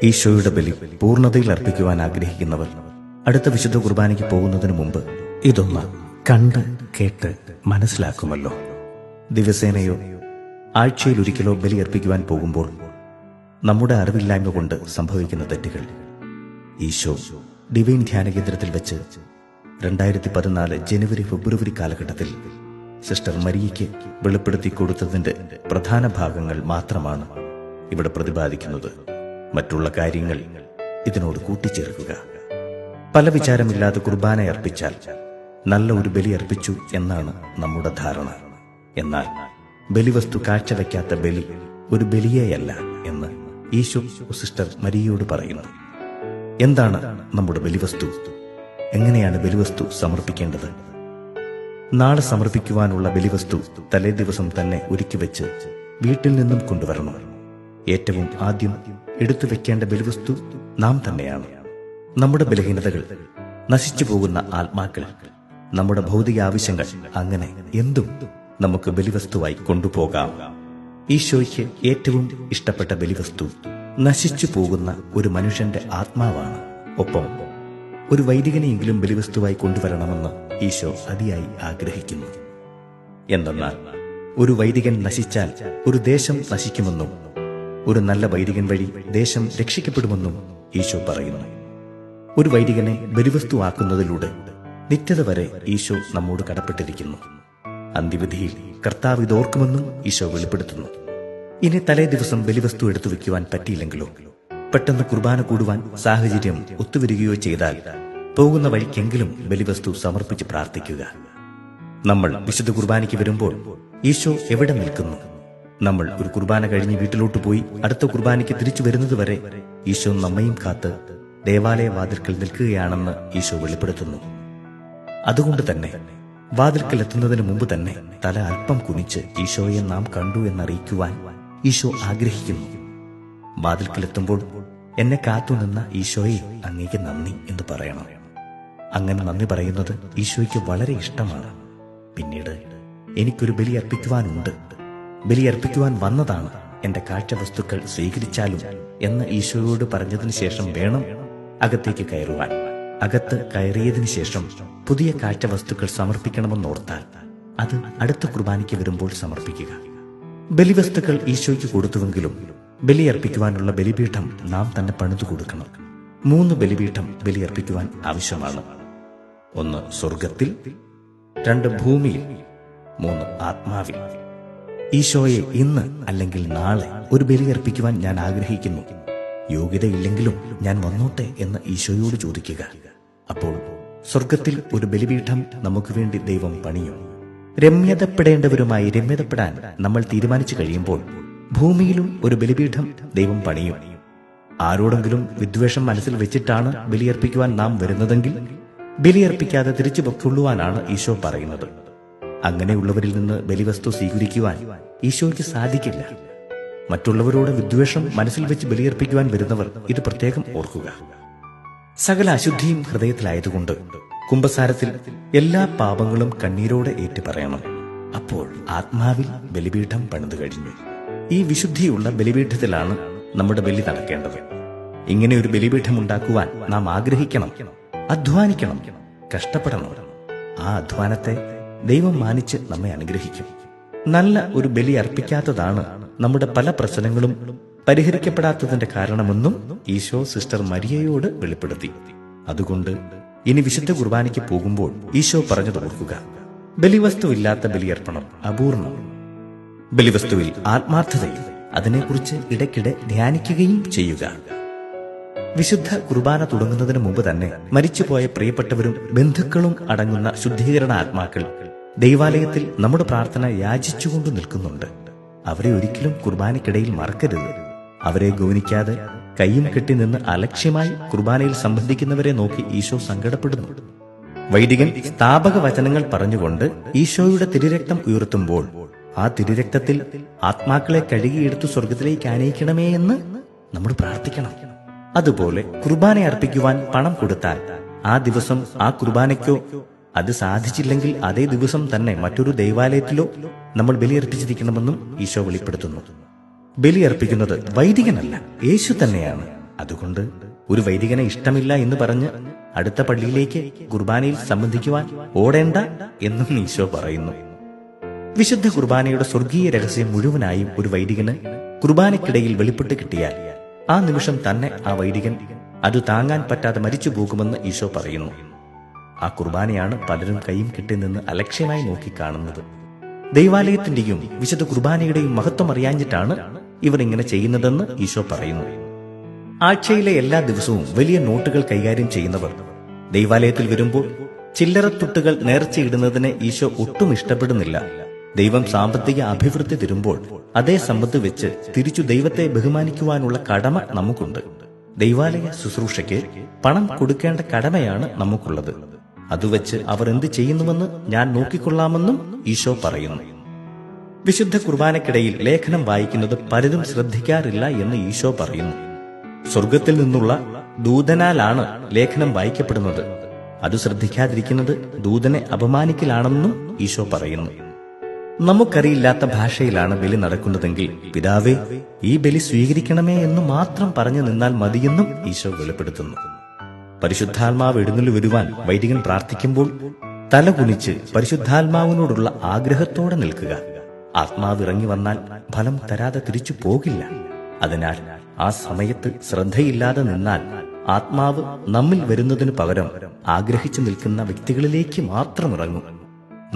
ഈശോയുടെ ബലി പൂർണ്ണതയിൽ അർപ്പിക്കുവാൻ ആഗ്രഹിക്കുന്നവർ അടുത്ത വിശുദ്ധ കുർബാനയ്ക്ക് പോകുന്നതിന് മുമ്പ് ഇതൊന്ന് കണ്ട് കേട്ട് മനസ്സിലാക്കുമല്ലോ. ദിവസേനയോ ആഴ്ചയിലൊരിക്കലോ ബലി അർപ്പിക്കുവാൻ പോകുമ്പോൾ നമ്മുടെ അറിവില്ലായ്മ കൊണ്ട് സംഭവിക്കുന്ന തെറ്റുകൾ ഈശോ ഡിവൈൻ ധ്യാന കേന്ദ്രത്തിൽ വെച്ച് 2014 ജനുവരി ഫെബ്രുവരി കാലഘട്ടത്തിൽ സിസ്റ്റർ മരിയയ്ക്ക് വെളിപ്പെടുത്തി കൊടുത്തതിന്റെ പ്രധാന ഭാഗങ്ങൾ മാത്രമാണ് ഇവിടെ പ്രതിപാദിക്കുന്നത്. മറ്റുള്ള കാര്യങ്ങൾ ഇതിനോട് കൂട്ടിച്ചേർക്കുക. പല വിചാരമില്ലാതെ കുർബാന അർപ്പിച്ചാൽ നല്ല ഒരു ബലി അർപ്പിച്ചു എന്നാണ് നമ്മുടെ ധാരണ. എന്നാൽ ബലിവസ്തു കാഴ്ചവെക്കാത്ത ബലി ഒരു ബലിയേയല്ല എന്ന് ഈശോ സിസ്റ്റർ മരിയയോട് പറയുന്നു. എന്താണ് നമ്മുടെ ബലിവസ്തു? എങ്ങനെയാണ് ബലിവസ്തു സമർപ്പിക്കേണ്ടത്? നാളെ സമർപ്പിക്കുവാനുള്ള ബലിവസ്തു തലേ ദിവസം തന്നെ ഒരുക്കി വെച്ച് വീട്ടിൽ നിന്നും കൊണ്ടുവരണം. ഏറ്റവും ആദ്യം എടുത്തു വെക്കേണ്ട ബലിവസ്തു നാം തന്നെയാണ്. നമ്മുടെ ബലഹീനതകൾ, നശിച്ചു പോകുന്ന ആത്മാക്കൾ, നമ്മുടെ ഭൗതിക ആവശ്യങ്ങൾ, അങ്ങനെ എന്തും നമുക്ക് ബലിവസ്തുവായി കൊണ്ടുപോകാം. ഈശോയ്ക്ക് ഏറ്റവും ഇഷ്ടപ്പെട്ട ബലിവസ്തു നശിച്ചു പോകുന്ന ഒരു മനുഷ്യന്റെ ആത്മാവാണ്. ഒപ്പം ഒരു വൈദികനെയെങ്കിലും ബലിവസ്തുവായി കൊണ്ടുവരണമെന്ന് ഈശോ അതിയായി ആഗ്രഹിക്കുന്നു. എന്തെന്നാൽ ഒരു വൈദികൻ നശിച്ചാൽ ഒരു ദേശം നശിക്കുമെന്നും ഒരു നല്ല വൈദികൻ വഴി ദേശം രക്ഷിക്കപ്പെടുമെന്നും ഈശോ പറയുന്നു. ഒരു വൈദികനെ ബലിവസ്തുവാക്കുന്നതിലൂടെ നിത്യത വരെ ഈശോ നമ്മോട് കടപ്പെട്ടിരിക്കുന്നു. അന്ത്യവിധിയിൽ കർത്താവ് ഇതോർക്കുമെന്നും ഈശോ വെളിപ്പെടുത്തുന്നു. ഇനി തലേ ദിവസം ബലിവസ്തു എടുത്തു വെക്കുവാൻ പറ്റിയില്ലെങ്കിലോ, പെട്ടെന്ന് കുർബാന കൂടുവാൻ സാഹചര്യം ഒത്തുവരികയോ ചെയ്താൽ പോകുന്ന വഴിക്കെങ്കിലും ബലിവസ്തു സമർപ്പിച്ച് പ്രാർത്ഥിക്കുക. നമ്മൾ വിശുദ്ധ കുർബാനയ്ക്ക് വരുമ്പോൾ ഈശോ എവിടെ നിൽക്കുന്നു? നമ്മൾ ഒരു കുർബാന കഴിഞ്ഞ് വീട്ടിലോട്ട് പോയി അടുത്ത കുർബാനയ്ക്ക് തിരിച്ചു വരുന്നത് വരെ ഈശോ നമ്മയും കാത്ത് ദേവാലയ വാതിൽക്കൽ നിൽക്കുകയാണെന്ന് ഈശോ വെളിപ്പെടുത്തുന്നു. അതുകൊണ്ട് തന്നെ വാതിൽക്കൽ എത്തുന്നതിന് മുമ്പ് തന്നെ തല അല്പം കുനിച്ച് ഈശോയെ നാം കണ്ടു എന്നറിയിക്കുവാൻ ഈശോ ആഗ്രഹിക്കുന്നു. വാതിൽക്കലെത്തുമ്പോൾ എന്നെ കാത്തുനിന്ന ഈശോയെ അങ്ങേക്ക് നന്ദി എന്ന് പറയണം. അങ്ങനെ നന്ദി പറയുന്നത് ഈശോയ്ക്ക് വളരെ ഇഷ്ടമാണ്. പിന്നീട് എനിക്കൊരു ബലി അർപ്പിക്കുവാനുണ്ട്, ബലി അർപ്പിക്കുവാൻ വന്നതാണ്, എന്റെ കാഴ്ചവസ്തുക്കൾ സ്വീകരിച്ചാലും എന്ന് ഈശോയോട് പറഞ്ഞതിന് ശേഷം വേണം അകത്തേക്ക് കയറുവാൻ. അകത്ത് കയറിയതിനു ശേഷം പുതിയ കാഴ്ചവസ്തുക്കൾ സമർപ്പിക്കണമെന്നോർത്താൽ അത് അടുത്ത കുർബാനയ്ക്ക് വരുമ്പോൾ സമർപ്പിക്കുക. ബലിവസ്തുക്കൾ ഈശോയ്ക്ക് കൊടുത്തുവെങ്കിലും ബലിയർപ്പിക്കുവാനുള്ള ബലിപീഠം നാം തന്നെ പണിതു കൊടുക്കണം. 3 ബലിപീഠം ബലിയർപ്പിക്കുവാൻ ആവശ്യമാണ്. 1 സ്വർഗത്തിൽ, 2 ഭൂമിയിൽ, 3 ആത്മാവിൽ. ഈശോയെ ഇന്ന് അല്ലെങ്കിൽ നാളെ ഒരു ബലിയർപ്പിക്കുവാൻ ഞാൻ ആഗ്രഹിക്കുന്നു. യോഗ്യതയില്ലെങ്കിലും ഞാൻ വന്നോട്ടെ എന്ന് ഈശോയോട് ചോദിക്കുക. അപ്പോൾ സ്വർഗത്തിൽ ഒരു ബലിപീഠം നമുക്ക് വേണ്ടി ദൈവം പണിയും. രമ്യതപ്പെടേണ്ടവരുമായി രമ്യതപ്പെടാൻ നമ്മൾ തീരുമാനിച്ചു കഴിയുമ്പോൾ ഭൂമിയിലും ഒരു ബലിപീഠം ദൈവം പണിയും. ആരോടെങ്കിലും വിദ്വേഷം മനസ്സിൽ വെച്ചിട്ടാണ് ബലിയർപ്പിക്കുവാൻ നാം വരുന്നതെങ്കിൽ ബലിയർപ്പിക്കാതെ തിരിച്ചു പൊക്കൊള്ളുവാനാണ് ഈശോ പറയുന്നത്. അങ്ങനെയുള്ളവരിൽ നിന്ന് ബലിവസ്തു സ്വീകരിക്കുവാൻ ഈശോയ്ക്ക് സാധിക്കില്ല. മറ്റുള്ളവരോട് വിദ്വേഷം മനസ്സിൽ വെച്ച് ബലിയർപ്പിക്കുവാൻ വരുന്നവർ ഇത് പ്രത്യേകം ഓർക്കുക. സകല അശുദ്ധിയും ഹൃദയത്തിലായതുകൊണ്ട് കുമ്പസാരത്തിൽ എല്ലാ പാപങ്ങളും കണ്ണീരോടെ ഏറ്റുപറയണം. അപ്പോൾ ആത്മാവിൽ ബലിപീഠം പണിതു കഴിഞ്ഞു. ഈ വിശുദ്ധിയുള്ള ബലിപീഠത്തിലാണ് നമ്മുടെ ബലി നടക്കേണ്ടത്. ഇങ്ങനെ ഒരു ബലിപീഠം ഉണ്ടാക്കുവാൻ നാം ആഗ്രഹിക്കണം, അധ്വാനിക്കണം, കഷ്ടപ്പെടണം. ആ അധ്വാനത്തെ ദൈവം മാനിച്ച് നമ്മെ അനുഗ്രഹിക്കും. നല്ല ഒരു ബലി അർപ്പിക്കാത്തതാണ് നമ്മുടെ പല പ്രശ്നങ്ങളും പരിഹരിക്കപ്പെടാത്തതിന്റെ കാരണമെന്നും ഈശോ സിസ്റ്റർ മരിയയോട് വെളിപ്പെടുത്തി. അതുകൊണ്ട് ഇനി വിശുദ്ധ കുർബാനയ്ക്ക് പോകുമ്പോൾ ഈശോ പറഞ്ഞത് ഓർക്കുക. ബലിവസ്തുവില്ലാത്ത ബലിയർപ്പണം അപൂർണം. ബലിവസ്തുവിൽ ആത്മാർത്ഥതയിൽ അതിനെക്കുറിച്ച് ഇടയ്ക്കിടെ ധ്യാനിക്കുകയും ചെയ്യുക. വിശുദ്ധ കുർബാന തുടങ്ങുന്നതിന് മുമ്പ് തന്നെ മരിച്ചുപോയ പ്രിയപ്പെട്ടവരും ബന്ധുക്കളും അടങ്ങുന്ന ശുദ്ധീകരണ ആത്മാക്കൾ ദൈവാലയത്തിൽ നമ്മുടെ പ്രാർത്ഥന യാചിച്ചുകൊണ്ട് നിൽക്കുന്നുണ്ട്. അവരെ ഒരിക്കലും കുർബാനയ്ക്കിടയിൽ മറക്കരുത്. അവരെ ഗൗനിക്കാതെ കയ്യും കെട്ടി നിന്ന് അലക്ഷ്യമായി കുർബാനയിൽ സംബന്ധിക്കുന്നവരെ നോക്കി ഈശോ സങ്കടപ്പെടുന്നു. വൈദികൻ സ്ഥാപക വചനങ്ങൾ പറഞ്ഞുകൊണ്ട് ഈശോയുടെ തിരുരക്തം ഉയർത്തുമ്പോൾ ആ തിരുരക്തത്തിൽ ആത്മാക്കളെ കഴുകിയെടുത്തു സ്വർഗത്തിലേക്ക് ആനയിക്കണമേ എന്ന് നമ്മൾ പ്രാർത്ഥിക്കണം. അതുപോലെ കുർബാന അർപ്പിക്കുവാൻ പണം കൊടുത്താൽ ആ ദിവസം ആ കുർബാനയ്ക്കോ, അത് സാധിച്ചില്ലെങ്കിൽ അതേ ദിവസം തന്നെ മറ്റൊരു ദൈവാലയത്തിലോ നമ്മൾ ബലിയർപ്പിച്ചിരിക്കണമെന്നും ഈശോ വെളിപ്പെടുത്തുന്നു. ബലിയർപ്പിക്കുന്നത് വൈദികനല്ല, യേശു തന്നെയാണ്. അതുകൊണ്ട് ഒരു വൈദികനെ ഇഷ്ടമില്ല എന്ന് പറഞ്ഞ് അടുത്ത പള്ളിയിലേക്ക് കുർബാനയിൽ സംബന്ധിക്കുവാൻ ഓടേണ്ട എന്നും ഈശോ പറയുന്നു. വിശുദ്ധ കുർബാനയുടെ സ്വർഗീയ രഹസ്യം മുഴുവനായും ഒരു വൈദികന് കുർബാനയ്ക്കിടയിൽ വെളിപ്പെട്ട് കിട്ടിയാൽ ആ നിമിഷം തന്നെ ആ വൈദികൻ അത് താങ്ങാൻ പറ്റാതെ മരിച്ചു പോകുമെന്ന് ഈശോ പറയുന്നു. ആ കുർബാനയാണ് പലരും കൈയും കെട്ടി നിന്ന് അലക്ഷ്യമായി നോക്കിക്കാണുന്നത്. ദൈവാലയത്തിന്റെയും വിശുദ്ധ കുർബാനയുടെയും മഹത്വം അറിയാഞ്ഞിട്ടാണ് ഇവർ ഇങ്ങനെ ചെയ്യുന്നതെന്ന് ഈശോ പറയുന്നു. ആഴ്ചയിലെ എല്ലാ ദിവസവും വലിയ നോട്ടുകൾ കൈകാര്യം ചെയ്യുന്നവർ ദൈവാലയത്തിൽ വരുമ്പോൾ ചില്ലറത്തുട്ടുകൾ നേർച്ചയിടുന്നതിനെ ഈശോ ഒട്ടും ഇഷ്ടപ്പെടുന്നില്ല. ദൈവം സാമ്പത്തിക അഭിവൃദ്ധി തരുമ്പോൾ അതേ സമ്പത്ത് വെച്ച് തിരിച്ചു ദൈവത്തെ ബഹുമാനിക്കുവാനുള്ള കടമ നമുക്കുണ്ട്. ദൈവാലയ ശുശ്രൂഷയ്ക്ക് പണം കൊടുക്കേണ്ട കടമയാണ് നമുക്കുള്ളത്. അതുവെച്ച് അവർ എന്ത് ചെയ്യുന്നുവെന്ന് ഞാൻ നോക്കിക്കൊള്ളാമെന്നും ഈശോ പറയുന്നു. വിശുദ്ധ കുർബാനയ്ക്കിടയിൽ ലേഖനം വായിക്കുന്നത് പലരും ശ്രദ്ധിക്കാറില്ല എന്ന് ഈശോ പറയുന്നു. സ്വർഗത്തിൽ നിന്നുള്ള ദൂതനാലാണ് ലേഖനം വായിക്കപ്പെടുന്നത്. അത് ശ്രദ്ധിക്കാതിരിക്കുന്നത് ദൂതനെ അപമാനിക്കലാണെന്നും ഈശോ പറയുന്നു. നമുക്കറിയില്ലാത്ത ഭാഷയിലാണ് ബലി നടക്കുന്നതെങ്കിൽ പിതാവേ, ഈ ബലി സ്വീകരിക്കണമേ എന്ന് മാത്രം പറഞ്ഞു നിന്നാൽ മതിയെന്നും ഈശോ വെളിപ്പെടുത്തുന്നു. പരിശുദ്ധാത്മാവ് എഴുന്നള്ളി വരുവാൻ വൈദികൻ പ്രാർത്ഥിക്കുമ്പോൾ തല കുനിച്ച് പരിശുദ്ധാത്മാവിനോടുള്ള ആഗ്രഹത്തോടെ നിൽക്കുക. ആത്മാവ് ഇറങ്ങി വന്നാൽ ഫലം തരാതെ തിരിച്ചു പോകില്ല. അതിനാൽ ആ സമയത്ത് ശ്രദ്ധയില്ലാതെ നിന്നാൽ ആത്മാവ് നമ്മിൽ വരുന്നതിനു പകരം ആഗ്രഹിച്ചു നിൽക്കുന്ന വ്യക്തികളിലേക്ക് മാത്രം ഇറങ്ങും.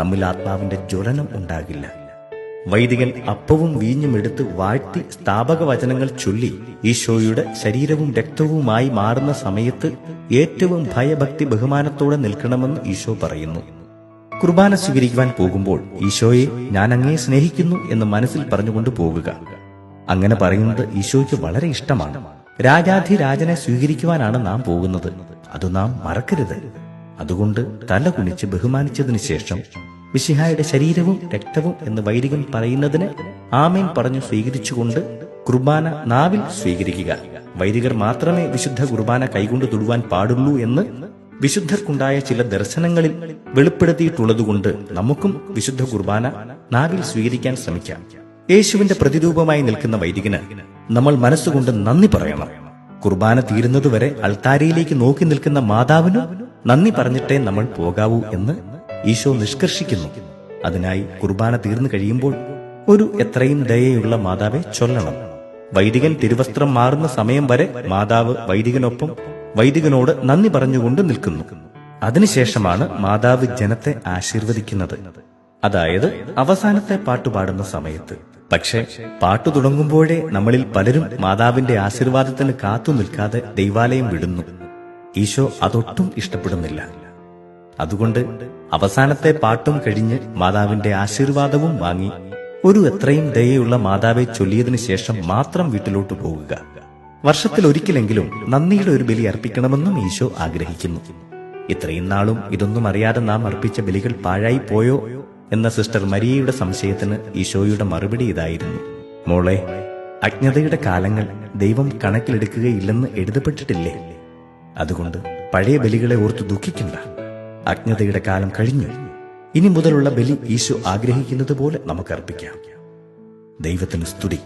നമ്മിൽ ആത്മാവിന്റെ ജ്വലനം ഉണ്ടാകില്ല. വൈദികൻ അപ്പവും വീഞ്ഞും എടുത്ത് വാഴ്ത്തി സ്ഥാപക വചനങ്ങൾ ചൊല്ലി ഈശോയുടെ ശരീരവും രക്തവുമായി മാറുന്ന സമയത്ത് ഏറ്റവും ഭയഭക്തി ബഹുമാനത്തോടെ നിൽക്കണമെന്ന് ഈശോ പറയുന്നു. കുർബാന സ്വീകരിക്കുവാൻ പോകുമ്പോൾ ഈശോയെ, ഞാൻ അങ്ങയെ സ്നേഹിക്കുന്നു എന്ന് മനസ്സിൽ പറഞ്ഞുകൊണ്ട് പോകുക. അങ്ങനെ പറയുന്നത് ഈശോയ്ക്ക് വളരെ ഇഷ്ടമാണ്. രാജാധിരാജനെ സ്വീകരിക്കുവാനാണ് നാം പോകുന്നത്. അത് നാം മറക്കരുത്. അതുകൊണ്ട് തല കുനിച്ച് ബഹുമാനിച്ചതിനു ശേഷം മിശിഹായുടെ ശരീരവും രക്തവും എന്ന് വൈദികൻ പറയുന്നതിന് ആമേൻ പറഞ്ഞു സ്വീകരിച്ചുകൊണ്ട് കുർബാന നാവിൽ സ്വീകരിക്കുക. വൈദികർ മാത്രമേ വിശുദ്ധ കുർബാന കൈകൊണ്ട് തൊടുവാൻ പാടുള്ളൂ എന്ന് വിശുദ്ധർക്കുണ്ടായ ചില ദർശനങ്ങളിൽ വെളിപ്പെടുത്തിയിട്ടുള്ളതുകൊണ്ട് നമുക്കും വിശുദ്ധ കുർബാന നാവിൽ സ്വീകരിക്കാൻ ശ്രമിക്കാം. യേശുവിന്റെ പ്രതിരൂപമായി നിൽക്കുന്ന വൈദികന് നമ്മൾ മനസ്സുകൊണ്ട് നന്ദി പറയണം. കുർബാന തീരുന്നതുവരെ അൾത്താരയിലേക്ക് നോക്കി നിൽക്കുന്ന മാതാവിന് നന്ദി പറഞ്ഞിട്ടേ നമ്മൾ പോകാവൂ എന്ന് ഈശോ നിഷ്കർഷിക്കുന്നു. അതിനായി കുർബാന തീർന്നു കഴിയുമ്പോൾ ഒരു എത്രയും ദയയുള്ള മാതാവെ ചൊല്ലണം. വൈദികൻ തിരുവസ്ത്രം മാറുന്ന സമയം വരെ മാതാവ് വൈദികനൊപ്പം വൈദികനോട് നന്ദി പറഞ്ഞുകൊണ്ട് നിൽക്കുന്നു. അതിനുശേഷമാണ് മാതാവ് ജനത്തെ ആശീർവദിക്കുന്നത്, അതായത് അവസാനത്തെ പാട്ടുപാടുന്ന സമയത്ത്. പക്ഷെ പാട്ടു തുടങ്ങുമ്പോഴേ നമ്മളിൽ പലരും മാതാവിന്റെ ആശീർവാദത്തിന് കാത്തു നിൽക്കാതെ ദൈവാലയം വിടുന്നു. ഈശോ അതൊട്ടും ഇഷ്ടപ്പെടുന്നില്ല. അതുകൊണ്ട് അവസാനത്തെ പാട്ടും കഴിഞ്ഞ് മാതാവിന്റെ ആശീർവാദവും വാങ്ങി ഒരു എത്രയും ദയയുള്ള മാതാവെ ചൊല്ലിയതിനു ശേഷം മാത്രം വീട്ടിലോട്ട് പോകുക. വർഷത്തിൽ ഒരിക്കലെങ്കിലും നന്ദിയുടെ ഒരു ബലി അർപ്പിക്കണമെന്നും ഈശോ ആഗ്രഹിക്കുന്നു. ഇത്രയും നാളും ഇതൊന്നും അറിയാതെ നാം അർപ്പിച്ച ബലികൾ പാഴായി പോയോ എന്ന സിസ്റ്റർ മരിയയുടെ സംശയത്തിന് ഈശോയുടെ മറുപടി ഇതായിരുന്നു: മോളെ, അജ്ഞതയുടെ കാലങ്ങൾ ദൈവം കണക്കിലെടുക്കുകയില്ലെന്ന് എഴുതപ്പെട്ടിട്ടില്ലേ? അതുകൊണ്ട് പഴയ ബലികളെ ഓർത്ത് ദുഃഖിക്കണ്ട. അജ്ഞതയുടെ കാലം കഴിഞ്ഞു. ഇനി മുതലുള്ള ബലി ഈശോ ആഗ്രഹിക്കുന്നത് പോലെ നമുക്ക് അർപ്പിക്കാം. ദൈവത്തിന് സ്തുതി.